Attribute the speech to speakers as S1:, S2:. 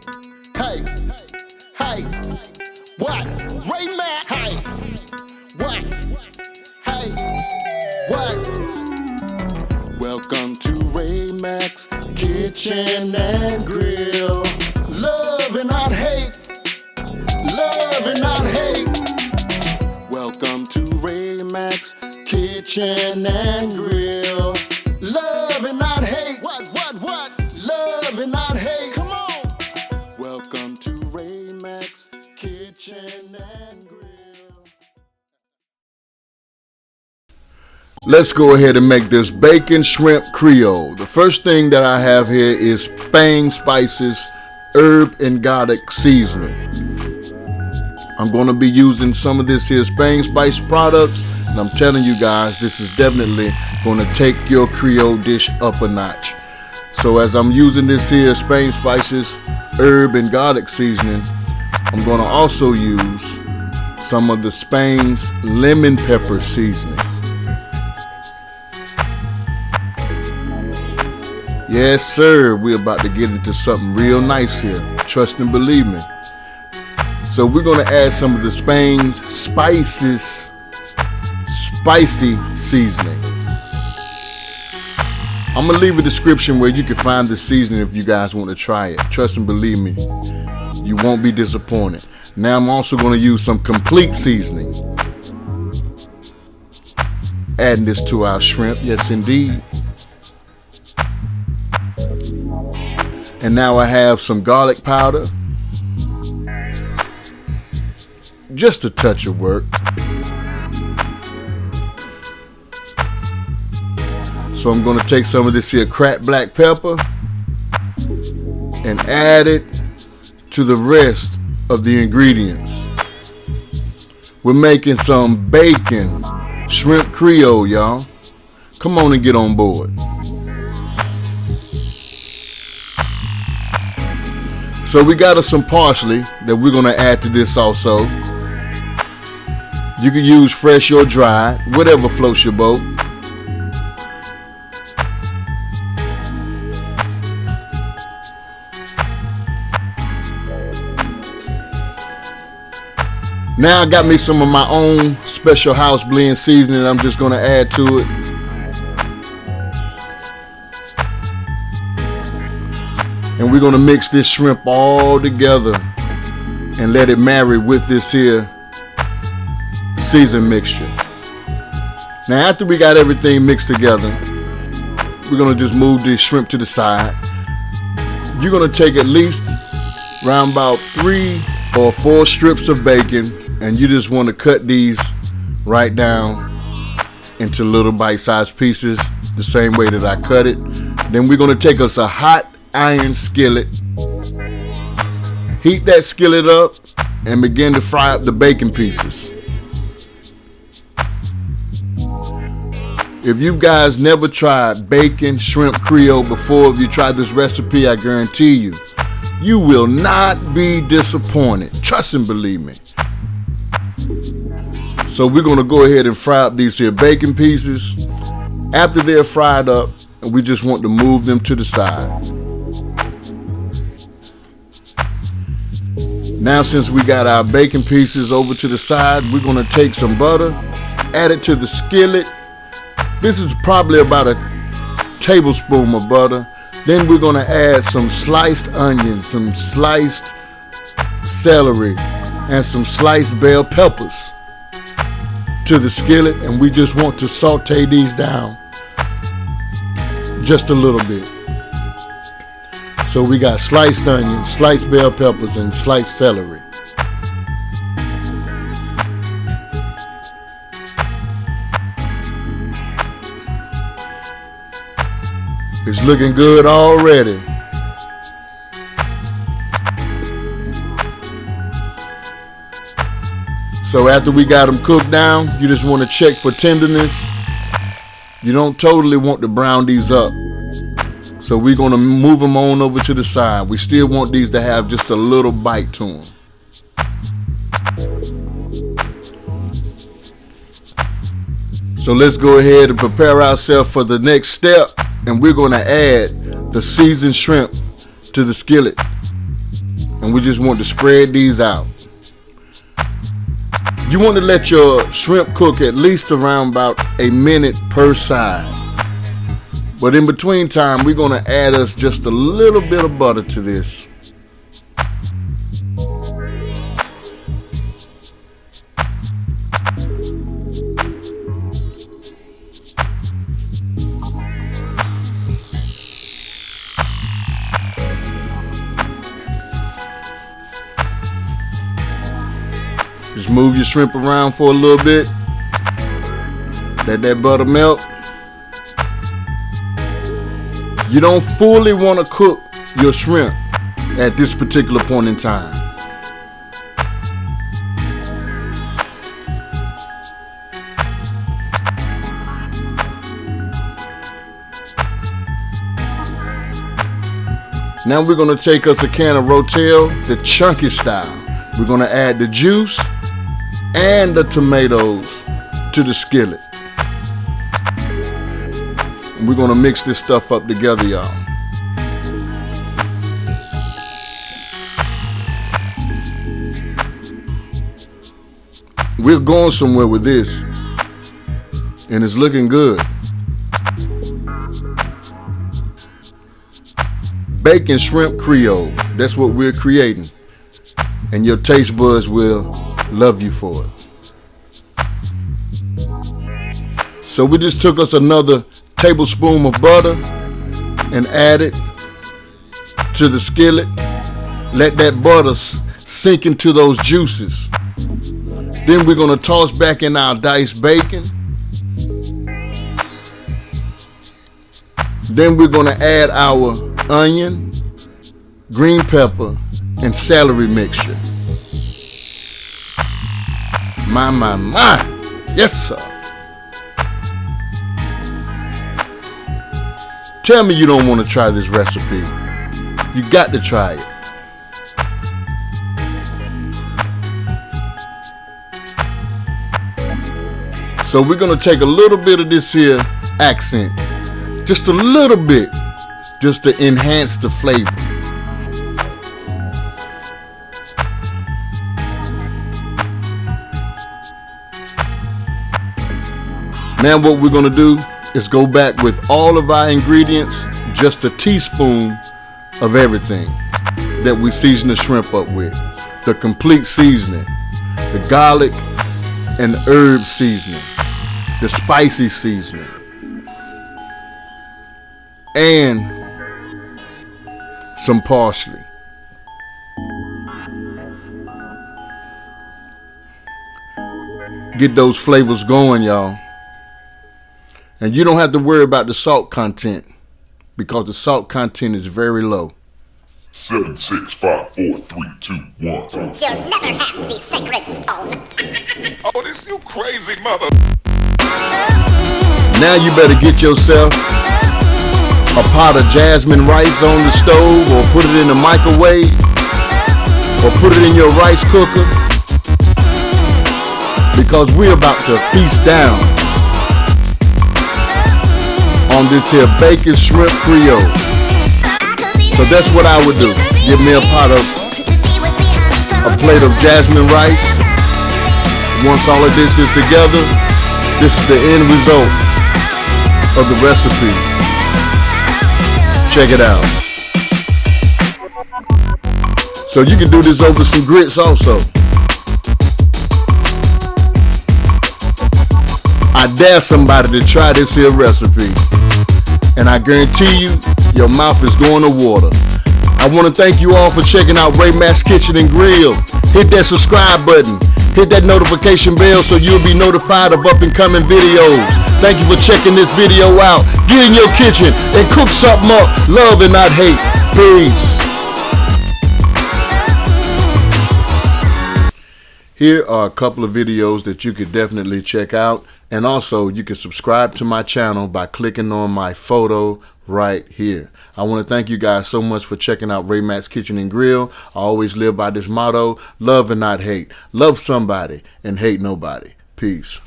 S1: Hey, hey, what? Ray Mack, hey, what? Hey, what? Welcome to Ray Mack's Kitchen and Grill. Love and not hate. Love and not hate. Welcome to Ray Mack's Kitchen and Grill. Love and not hate. What? Love and not hate. Come on. Welcome to Ray Mack's Kitchen and Grill.
S2: Let's go ahead and make this bacon shrimp Creole. The first thing that I have here is Spain spices, herb and garlic seasoning. I'm going to be using some of this here Spain spice products, and I'm telling you guys, this is definitely going to take your Creole dish up a notch. So as I'm using this here Spain spices, herb and garlic seasoning, I'm going to also use some of the Spain's lemon pepper seasoning. Yes, sir, we're about to get into something real nice here. Trust and believe me. So we're going to add some of the Spain's spices, spicy seasoning. I'm going to leave a description where you can find the seasoning if you guys want to try it. Trust and believe me, you won't be disappointed. Now I'm also going to use some complete seasoning. Adding this to our shrimp, yes indeed. And now I have some garlic powder. Just a touch of work. So I'm going to take some of this here cracked black pepper and add it to the rest of the ingredients. We're making some bacon shrimp Creole, y'all. Come on and get on board. So we got us some parsley that we're going to add to this also. You can use fresh or dried, whatever floats your boat. Now I got me some of my own special house blend seasoning I'm just going to add to it. And we're going to mix this shrimp all together and let it marry with this here seasoned mixture. Now after we got everything mixed together, we're going to just move this shrimp to the side. You're going to take at least around about 3 or 4 strips of bacon, and you just want to cut these right down into little bite-sized pieces the same way that I cut it. Then we're going to take us a hot iron skillet, heat that skillet up, and begin to fry up the bacon pieces. If you guys never tried bacon shrimp Creole before, if you tried this recipe, I guarantee you, you will not be disappointed. Trust and believe me. So we're going to go ahead and fry up these here bacon pieces. After they're fried up, we just want to move them to the side. Now since we got our bacon pieces over to the side, we're going to take some butter, add it to the skillet. This is probably about a tablespoon of butter. Then we're going to add some sliced onions, some sliced celery, and some sliced bell peppers to the skillet, and we just want to saute these down just a little bit. So we got sliced onions, sliced bell peppers, and sliced celery. It's looking good already. So after we got them cooked down, you just want to check for tenderness. You don't totally want to brown these up. So we're going to move them on over to the side. We still want these to have just a little bite to them. So let's go ahead and prepare ourselves for the next step. And we're going to add the seasoned shrimp to the skillet. And we just want to spread these out. You want to let your shrimp cook at least around about a minute per side. But in between time, we're going to add us just a little bit of butter to this. Just move your shrimp around for a little bit. Let that butter melt. You don't fully want to cook your shrimp at this particular point in time. Now we're going to take us a can of Rotel, the chunky style. We're going to add the juice and the tomatoes to the skillet. And we're going to mix this stuff up together, y'all. We're going somewhere with this, and it's looking good. Bacon shrimp Creole, that's what we're creating. And your taste buds will love you for it. So we just took us another tablespoon of butter and added to the skillet. Let that butter sink into those juices. Then we're going to toss back in our diced bacon. Then we're going to add our onion, green pepper, and celery mixture. My. Yes, sir. Tell me you don't want to try this recipe. You got to try it. So we're going to take a little bit of this here accent. Just a little bit. Just to enhance the flavor. Now what we're going to do is go back with all of our ingredients, just a teaspoon of everything that we season the shrimp up with. The complete seasoning, the garlic and herb seasoning, the spicy seasoning, and some parsley. Get those flavors going, y'all. And you don't have to worry about the salt content because the salt content is very low.
S3: 7, 6, 5, 4, 3, 2, 1.
S4: You'll never have the sacred stone.
S3: Oh, this you crazy mother.
S2: Now you better get yourself a pot of jasmine rice on the stove, or put it in the microwave, or put it in your rice cooker, because we're about to feast down on this here bacon shrimp Creole. So that's what I would do. Give me a plate of jasmine rice. Once all of this is together, this is the end result of the recipe. Check it out. So you can do this over some grits also. I dare somebody to try this here recipe, and I guarantee you, your mouth is going to water. I want to thank you all for checking out Mack's Kitchen and Grill. Hit that subscribe button. Hit that notification bell so you'll be notified of up and coming videos. Thank you for checking this video out. Get in your kitchen and cook something up. Love and not hate. Peace. Here are a couple of videos that you could definitely check out. And also, you can subscribe to my channel by clicking on my photo right here. I want to thank you guys so much for checking out Mack's Kitchen and Grill. I always live by this motto, love and not hate. Love somebody and hate nobody. Peace.